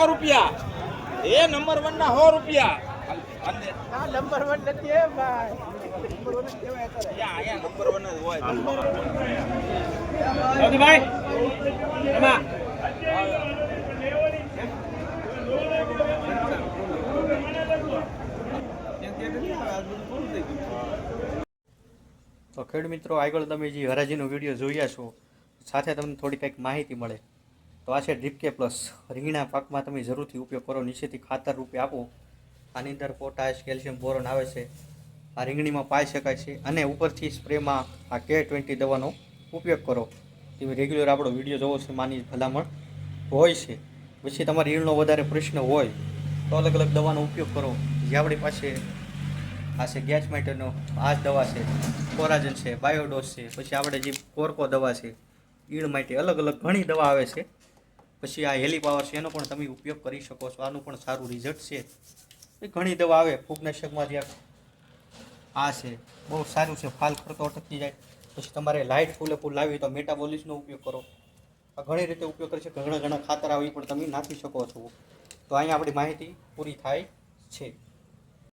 રૂપિયા એ નંબર 1 ના 100 રૂપિયા નંબર 1 નથી હે ભાઈ નંબર 1 કેવાય કરે અહીંયા નંબર 1 જ હોય ભાઈ એમાં તો ખેડૂત મિત્રો આગળ તમે જે હરાજીનો વિડીયો જોયા છો સાથે તમને થોડી કંઈક માહિતી મળે તો આ છે ડ્રીપકે પ્લસ રીંગણા પાકમાં તમે જરૂરથી ઉપયોગ કરો, નીચેથી ખાતર રૂપે આપો. આની અંદર પોટાશ, કેલ્શિયમ, બોરોન આવે છે. આ રીંગણીમાં પાઈ શકાય છે અને ઉપરથી સ્પ્રેમાં આ K20 દવાનો ઉપયોગ કરો. તમે રેગ્યુલર આપણો વિડીયો જોવો છો માની ભલામણ હોય છે. પછી તમારી ઈયળનો વધારે પ્રશ્ન હોય તો અલગ અલગ દવાનો ઉપયોગ કરો. જે આપણી પાસે આ છે ગેસ માટેનો આ જ દવા છે, કોરાજન છે, બાયોડોસ છે, પછી આપણે જે કોર્કો દવા છે ઈળ માટે, અલગ અલગ ઘણી દવા આવે છે. પછી આ હેલી પાવર છે એનો પણ તમે ઉપયોગ કરી શકો છો, આનું પણ સારું રિઝલ્ટ છે. એ ઘણી દવા આવે ફૂગનાશકમાં જ્યાં આ છે બહુ સારું છે, ફાલ ખરતો અટકી જાય. પછી તમારે લાઇટ ફૂલે ફૂલ લાવી તો મેટાબોલિસનો ઉપયોગ કરો. આ ઘણી રીતે ઉપયોગ કરી છે, ઘણા ખાતર આવે એ પણ તમે નાખી શકો છો. તો અહીંયા આપણી માહિતી પૂરી થાય છે.